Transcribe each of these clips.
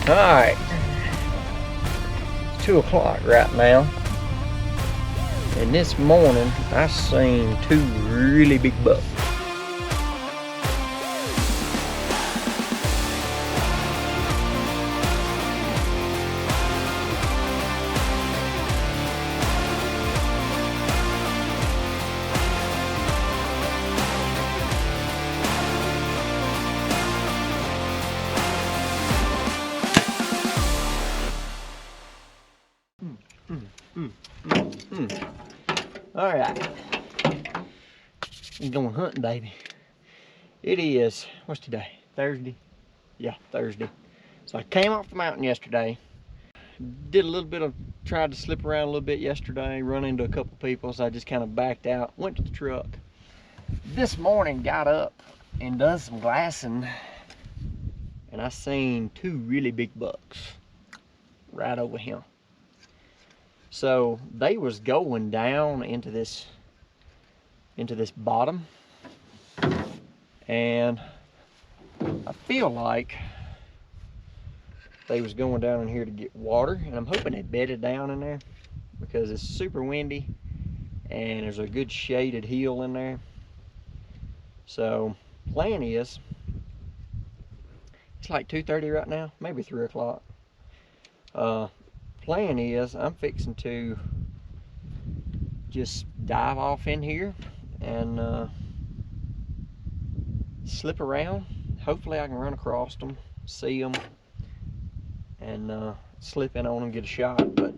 Alright, it's 2 o'clock right now, and this morning I seen 2 really big bucks. Alright, I'm going hunting, baby. It is, what's today? Thursday? Yeah, Thursday. So I came off the mountain yesterday. Did a little bit of, tried to slip around a little bit yesterday, run into a couple people, so I just kind of backed out, went to the truck. This morning, got up and done some glassing, and I seen 2 really big bucks right over here. So they was going down into this bottom, and I feel like they was going down in here to get water, and I'm hoping they bedded down in there because it's super windy and there's a good shaded hill in there. So plan is, it's like 2:30 right now, maybe 3 o'clock. Plan is I'm fixing to just dive off in here and slip around. Hopefully I can run across them, see them, and slip in on them, get a shot. But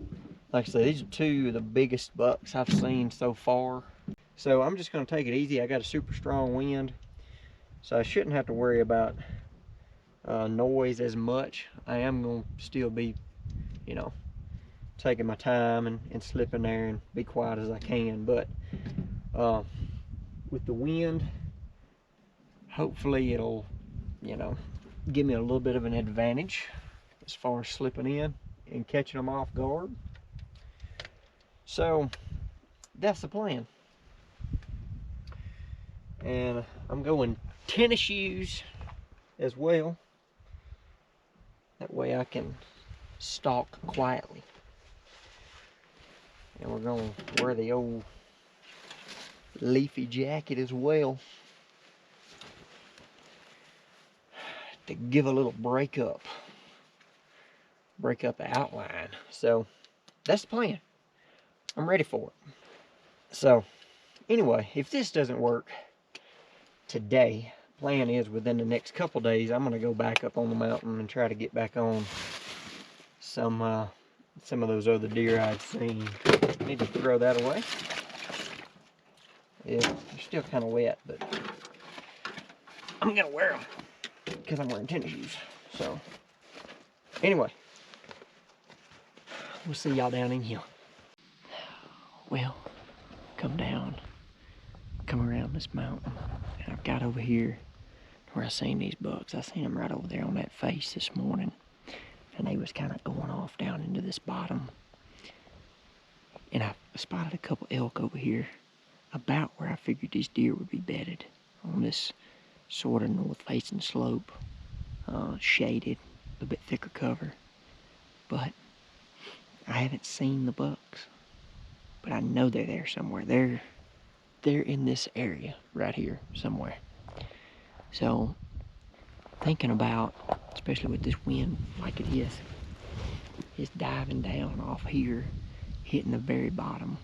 like I said, these are 2 of the biggest bucks I've seen so far. So I'm just going to take it easy. I got a super strong wind, so I shouldn't have to worry about noise as much. I am going to still be, you know, taking my time and slip in there and be quiet as I can. But with the wind, hopefully it'll, you know, give me a little bit of an advantage as far as slipping in and catching them off guard. So that's the plan. And I'm going tennis shoes as well. That way I can stalk quietly. And we're going to wear the old leafy jacket as well to give a little break up the outline. So that's the plan. I'm ready for it. So anyway, if this doesn't work today, plan is within the next couple days I'm going to go back up on the mountain and try to get back on some of those other deer I'd seen. Need to throw that away. Yeah, they're still kind of wet, but I'm gonna wear them because I'm wearing tennis shoes. So anyway, we'll see y'all down in here. Well, come down, come around this mountain, and I've got over here where I seen these bucks. I seen them right over there on that face this morning, and they was kind of going off down into this bottom. And I spotted a couple elk over here about where I figured these deer would be bedded, on this sort of north facing slope, shaded, a bit thicker cover. But I haven't seen the bucks, but I know they're there somewhere. They're in this area right here somewhere. So thinking about, especially with this wind like it is diving down off here, hitting the very bottom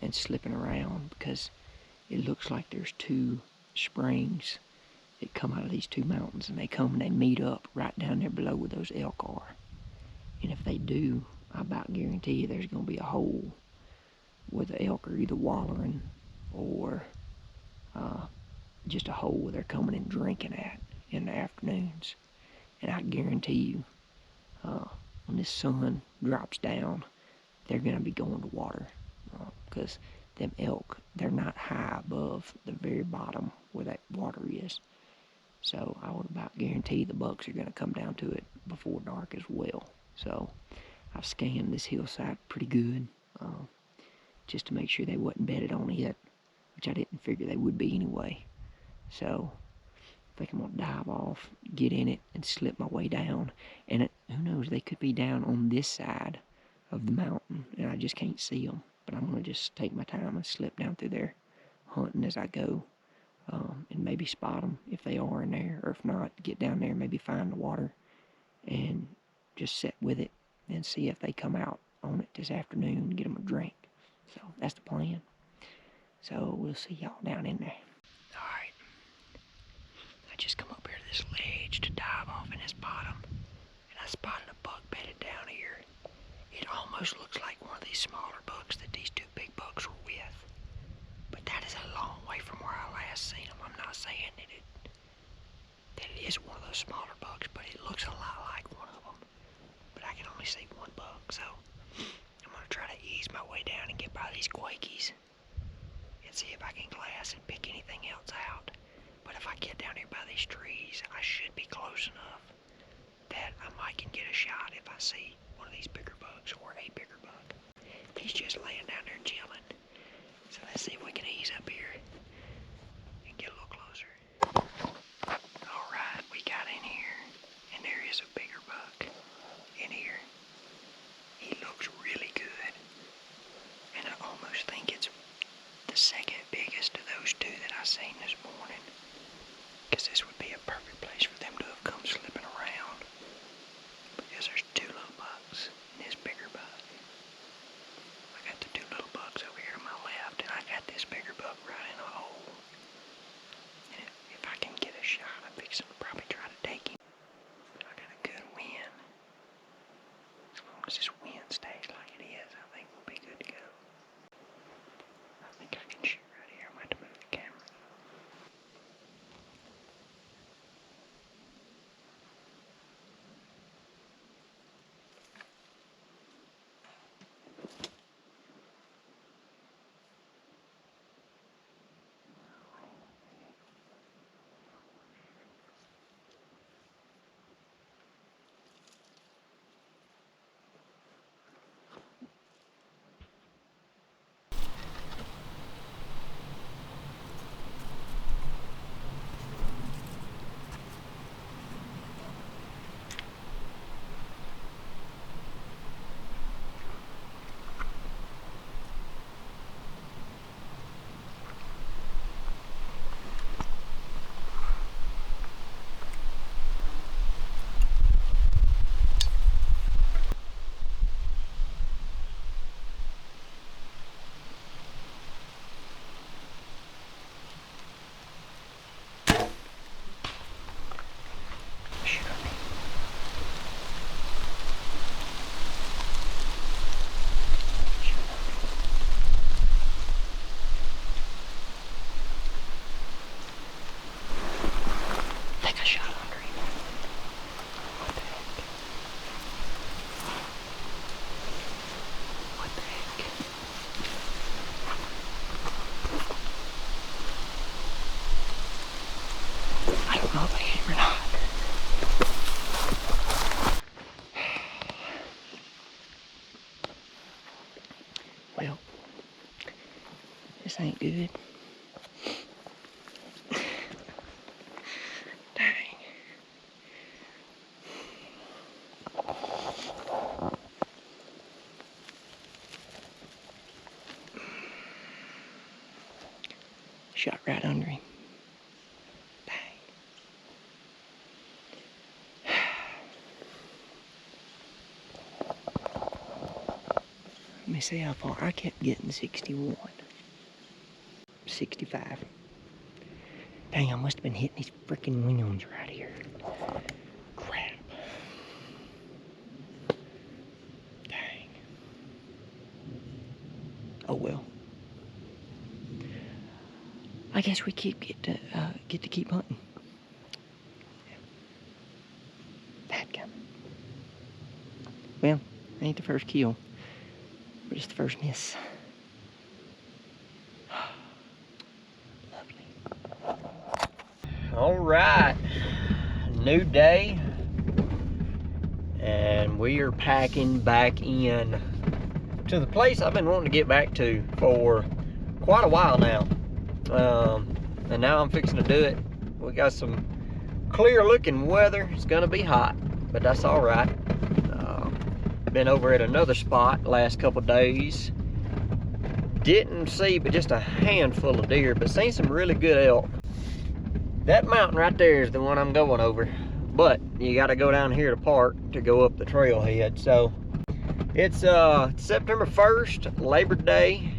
and slipping around, because it looks like there's 2 springs that come out of these 2 mountains, and they come and they meet up right down there below where those elk are. And if they do, I about guarantee you there's going to be a hole where the elk are either wallering or just a hole where they're coming and drinking at in the afternoons. And I guarantee you, when this sun drops down, they're going to be going to water, because them elk, they're not high above the very bottom where that water is. So I would about guarantee the bucks are going to come down to it before dark as well. So I've scanned this hillside pretty good, just to make sure they wasn't bedded on yet, which I didn't figure they would be anyway. So I think I'm gonna dive off, get in it, and slip my way down. And who knows, they could be down on this side of the mountain, and I just can't see them. But I'm gonna just take my time and slip down through there, hunting as I go, and maybe spot them if they are in there, or if not, get down there and maybe find the water and just sit with it and see if they come out on it this afternoon and get them a drink. So that's the plan. So we'll see y'all down in there. Alright. I just come up here to this ledge to dive off in this bottom, and I spotted a buck bedded down here. It almost looks like one of these smaller bucks that these two big bucks were with. But that is a long way from where I last seen them. I'm not saying that it is one of those smaller bucks, but it looks a lot like one of them. But I can only see one buck, so I'm gonna try to ease my way down and get by these quakies and see if I can glass and pick anything else out. But if I get down here by these trees, I should be close enough that I might can get a shot if I see one of these bigger bucks or a bigger buck. He's just laying down there chilling. So let's see if we can ease up here and get a little closer. Alright, we got in here, and there is a bigger buck in here. He looks really good, and I almost think it's the second biggest of those two that I seen this morning, because this would be a perfect place for them to have come slipping around, because there's two little bucks and this bigger buck. I got the two little bucks over here to my left, and I got this bigger buck right in a hole. And if I can get a shot, I'm fixing to probably try to take him. I got a good wind. As long as this wind stays like it is, I think we'll be good to go. I think I can shoot right here. I'm going to move the camera. Well, this ain't good. Dang. Shot right under him. Dang. Let me see how far. I kept getting 61. 65. Dang, I must have been hitting these freaking limbs right here. Crap. Dang. Oh well. I guess we get to keep hunting. That coming. Well, ain't the first kill, but it's the first miss. Lovely. All right, new day, and we are packing back in to the place I've been wanting to get back to for quite a while now. And now I'm fixing to do it. We got some clear looking weather. It's gonna be hot, but that's all right. Been over at another spot last couple days. Didn't see but just a handful of deer, but seen some really good elk. That mountain right there is the one I'm going over, but you got to go down here to park to go up the trailhead. So it's September 1st, Labor Day,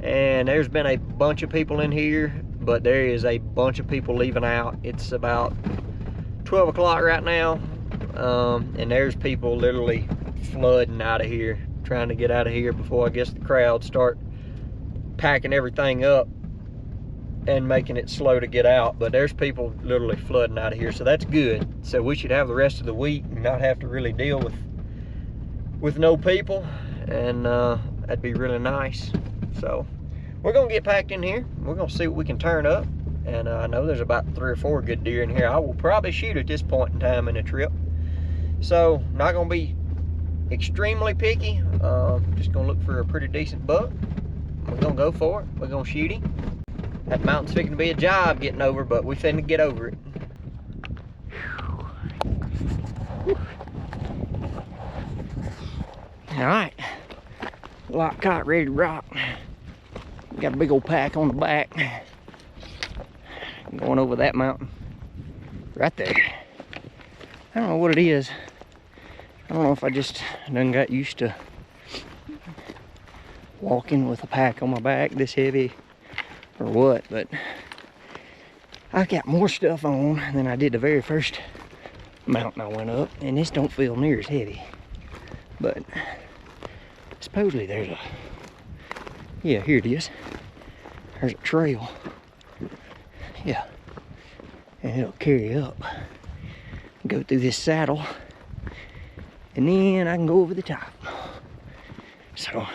and there's been a bunch of people in here, but there is a bunch of people leaving out. It's about 12 o'clock right now, and there's people literally flooding out of here, trying to get out of here before I guess the crowd start packing everything up and making it slow to get out. But there's people literally flooding out of here, so that's good. So we should have the rest of the week and not have to really deal with no people, and that'd be really nice. So we're gonna get packed in here. We're gonna see what we can turn up, and I know there's about 3 or 4 good deer in here. I will probably shoot at this point in time in the trip, so not gonna be extremely picky. Just gonna look for a pretty decent buck. We're gonna go for it. We're gonna shoot him. That mountain's fixing to be a job getting over, but we finna get over it. All right, lock caught, ready to rock. Got a big old pack on the back. I'm going over that mountain right there. I don't know what it is. I don't know if I just done got used to walking with a pack on my back this heavy or what, but I got more stuff on than I did the very first mountain I went up, and this don't feel near as heavy. But supposedly there's a, yeah, here it is. There's a trail. Yeah, and it'll carry up, go through this saddle, and then I can go over the top. So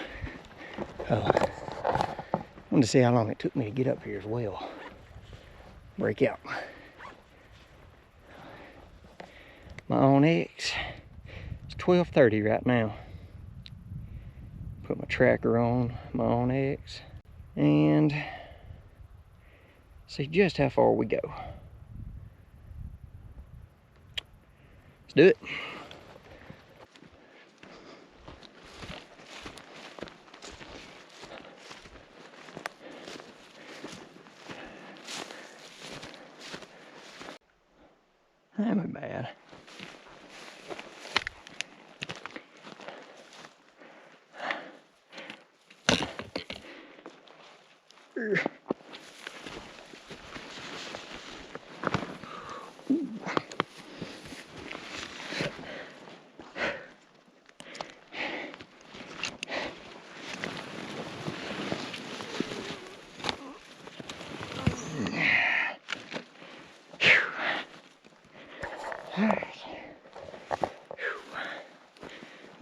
I wanted to see how long it took me to get up here as well. Break out. My Onyx. It's 12:30 right now. Put my tracker on my Onyx and see just how far we go. Let's do it. That ain't bad.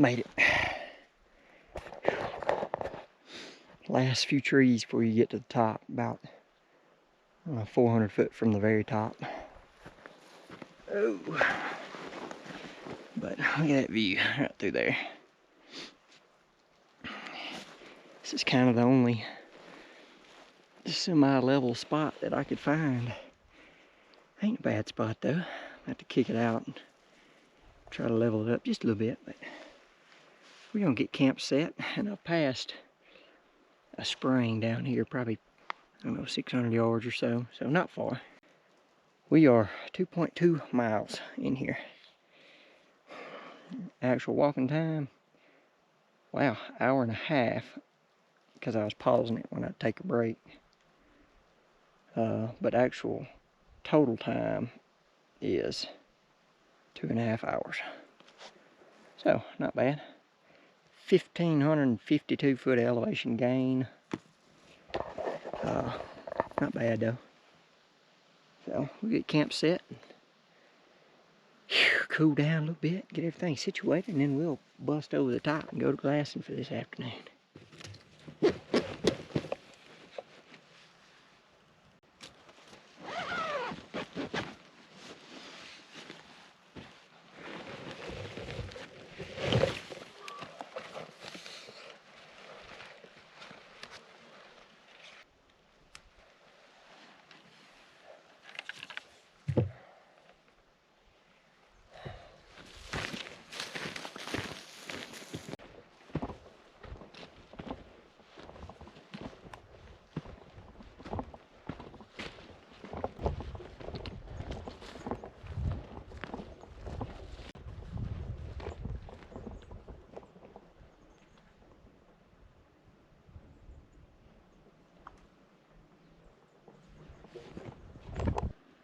Made it. Last few trees before you get to the top, about 400 foot from the very top. Oh, but look at that view right through there. This is kind of the only semi-level spot that I could find. Ain't a bad spot though. I have to kick it out and try to level it up just a little bit, but we're gonna get camp set, and I've passed a spring down here, probably, I don't know, 600 yards or so, so not far. We are 2.2 miles in here. Actual walking time, wow, hour and a half, because I was pausing it when I'd take a break. But actual total time is 2.5 hours. So, not bad. 1,552 foot elevation gain. Not bad though. So we'll get camp set, cool down a little bit, get everything situated, and then we'll bust over the top and go to glassing for this afternoon.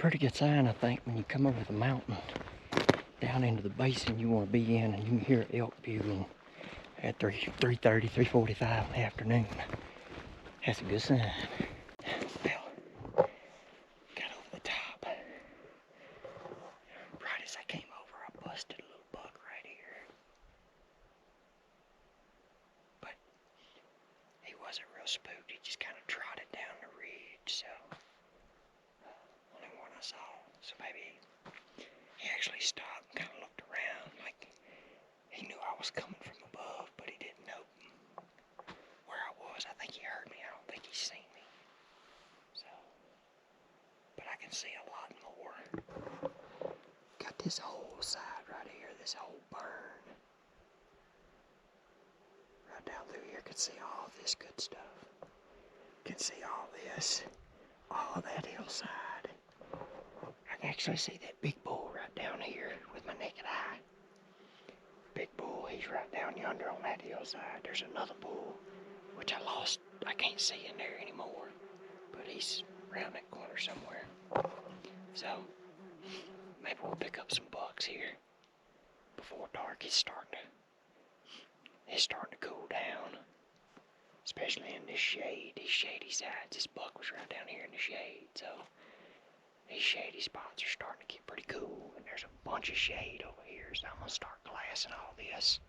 pretty good sign, I think, when you come over the mountain down into the basin you want to be in, and you can hear elk bugling at 3:30, 3:45 in the afternoon. That's a good sign. Well, got over the top. Right as I came over, I busted a little buck right here. But he wasn't real spooked. He just kind of trotted down the ridge, so only one I saw. So maybe he actually stopped and kind of looked around like he knew I was coming from above, but he didn't know where I was. I think he heard me. I don't think he's seen me. So, but I can see a lot more. Got this whole side right here, this whole burn. Right down through here, can see all this good stuff. Can see all this, all that hillside. I can actually see that big bull right down here with my naked eye. Big bull, he's right down yonder on that hillside. There's another bull, which I lost. I can't see in there anymore, but he's around that corner somewhere. So, maybe we'll pick up some bucks here before dark. It's starting to cool down, especially in this shade, these shady sides. This buck was right down here in the shade, so these shady spots are starting to get pretty cool, and there's a bunch of shade over here, so I'm gonna start glassing all this,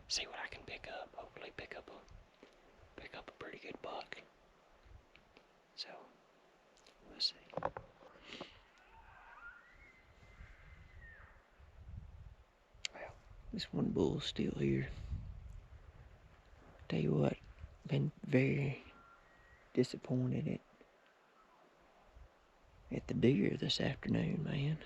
see what I can pick up. Hopefully pick up a pretty good buck. So we'll see. Well, this one bull's still here. Tell you what, been very disappointed at the deer this afternoon, man.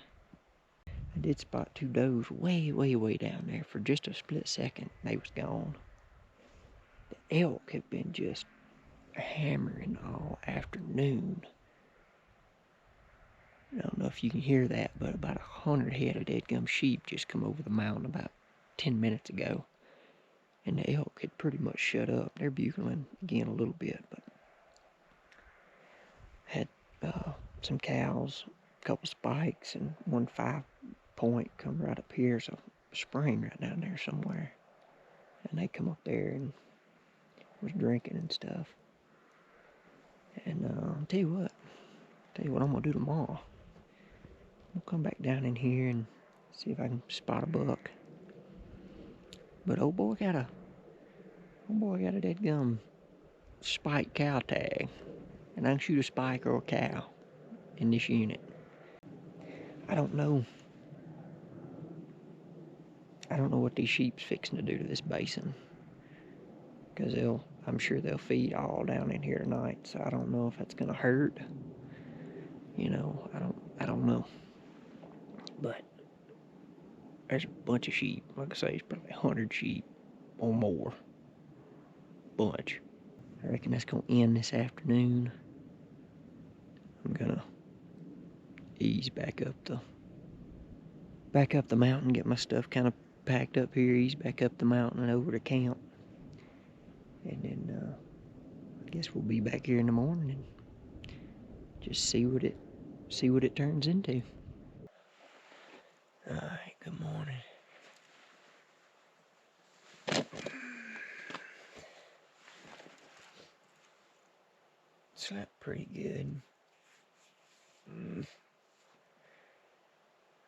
I did spot two does way, way, way down there for just a split second. They was gone. The elk have been just hammering all afternoon. I don't know if you can hear that, but about 100 head of dead-gum sheep just come over the mountain about 10 minutes ago. And the elk had pretty much shut up. They're bugling again a little bit, but had some cows, a couple spikes, and one 5-point come right up here, so spring right down there somewhere. And they come up there and was drinking and stuff. And I'll tell you what I'm gonna do tomorrow. I'll come back down in here and see if I can spot a buck. But old boy got a dead gum spike cow tag, and I can shoot a spike or a cow in this unit. I don't know what these sheep's fixing to do to this basin, because I'm sure they'll feed all down in here tonight, so I don't know if that's gonna hurt. You know, I don't know. But there's a bunch of sheep. Like I say, it's probably 100 sheep or more. Bunch. I reckon that's gonna end this afternoon. I'm gonna ease back up the mountain, get my stuff kind of packed up here, ease back up the mountain and over to camp. And then I guess we'll be back here in the morning and just see what it turns into. Alright, good morning. Slept pretty good.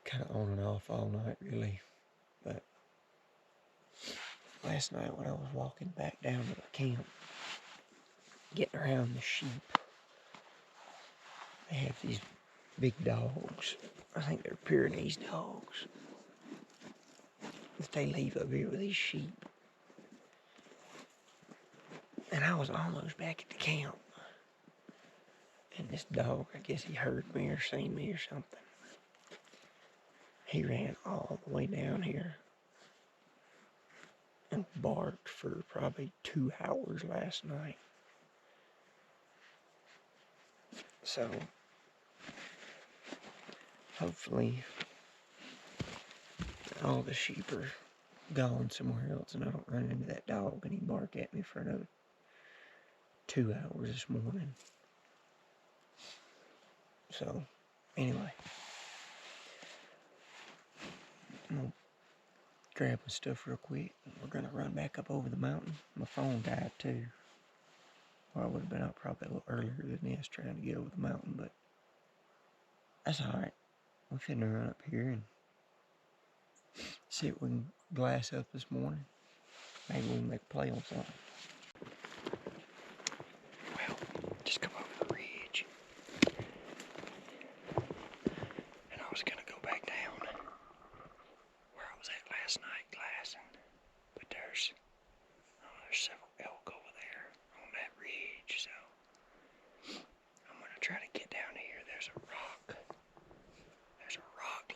Kind of on and off all night, really. But last night when I was walking back down to the camp, getting around the sheep, they have these big dogs. I think they're Pyrenees dogs that they leave up here with these sheep. And I was almost back at the camp, and this dog, I guess he heard me or seen me or something. He ran all the way down here and barked for probably 2 hours last night. So hopefully all the sheep are gone somewhere else and I don't run into that dog and he bark at me for another 2 hours this morning. So Anyway, I'm gonna grab my stuff real quick. We're gonna run back up over the mountain. My phone died too. Well, I would have been up probably a little earlier than this trying to get over the mountain, but that's alright. We're finna run up here and see if we can glass up this morning. Maybe we can make a play on something. Well, just come over the ridge. And I was gonna go back down where I was at last night glassing. But there's several elk over there on that ridge, so I'm gonna try to get down here. There's a rock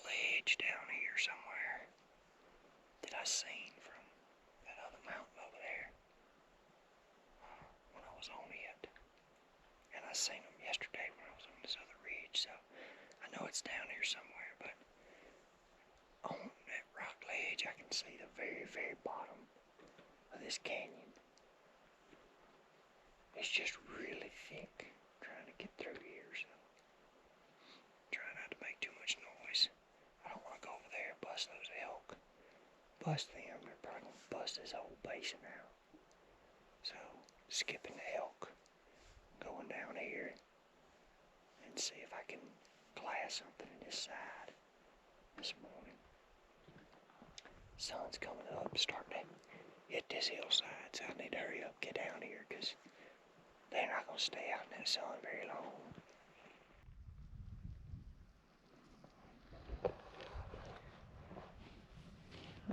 ledge down here somewhere that I seen from that other mountain over there when I was on it. And I seen them yesterday when I was on this other ridge, so I know it's down here somewhere, but on that rock ledge I can see the very, very bottom of this canyon. It's just really thick trying to get through here, so try not to make too much noise. I don't want to go over there and bust those elk. Bust them, they're probably going to bust this whole basin out. So, skipping the elk, going down here and see if I can glass something in this side this morning. Sun's coming up, starting to hit this hillside, so I need to hurry up, get down here, because they're not going to stay out in that sun very long.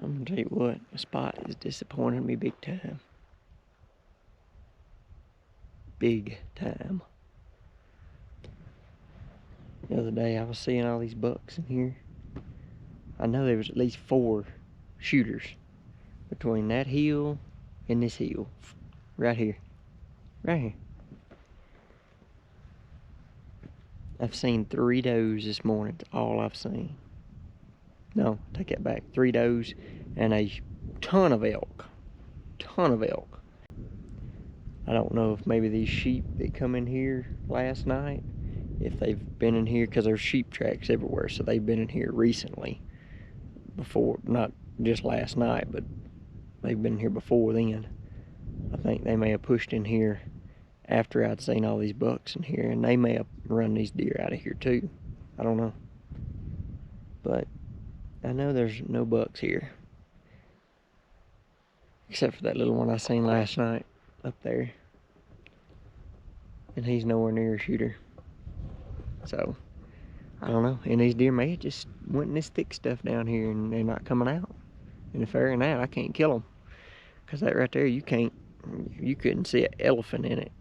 I'm going to tell you what, my spot is disappointing me big time. Big time. The other day I was seeing all these bucks in here. I know there was at least 4 shooters between that hill and this hill. Right here. Right here. I've seen 3 does this morning. That's all I've seen. No, take that back. 3 does and a ton of elk. Ton of elk. I don't know if maybe these sheep that come in here last night, if they've been in here, because there's sheep tracks everywhere, so they've been in here recently. Before, not just last night, but they've been here before then. I think they may have pushed in here after I'd seen all these bucks in here, and they may have run these deer out of here too. I don't know. But I know there's no bucks here. Except for that little one I seen last night up there. And he's nowhere near a shooter. So, I don't know. And these deer may have just went in this thick stuff down here and they're not coming out. And if they're in that, I can't kill them. Because that right there, you couldn't see an elephant in it.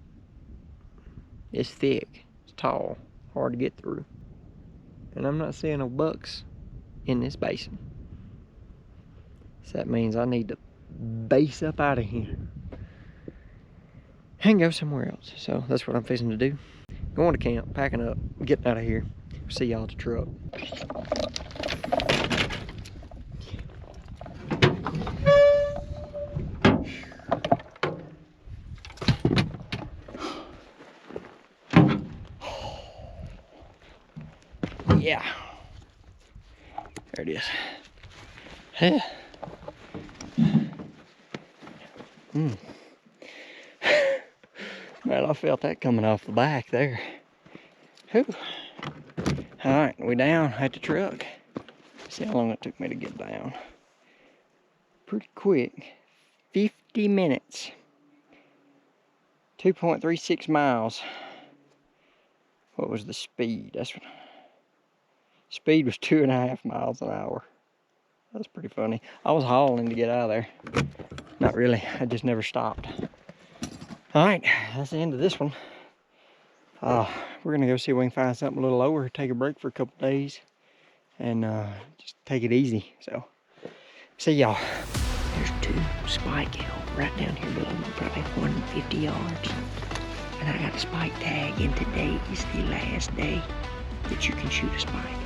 It's thick, it's tall, hard to get through. And I'm not seeing no bucks in this basin. So that means I need to base up out of here and go somewhere else. So that's what I'm fixing to do. Going to camp, packing up, getting out of here. See y'all at the truck. Yeah. There it is. Yeah. Man, I felt that coming off the back there. Whew. Alright, we down at the truck. See how long it took me to get down. Pretty quick. 50 minutes. 2.36 miles. What was the speed? Speed was 2.5 miles an hour. That's pretty funny. I was hauling to get out of there. Not really, I just never stopped. Alright, that's the end of this one. We're gonna go see if we can find something a little lower, take a break for a couple days, and just take it easy. So, see y'all. There's 2 spike elk right down here below me, probably 150 yards. And I got a spike tag, and today is the last day that you can shoot a spike.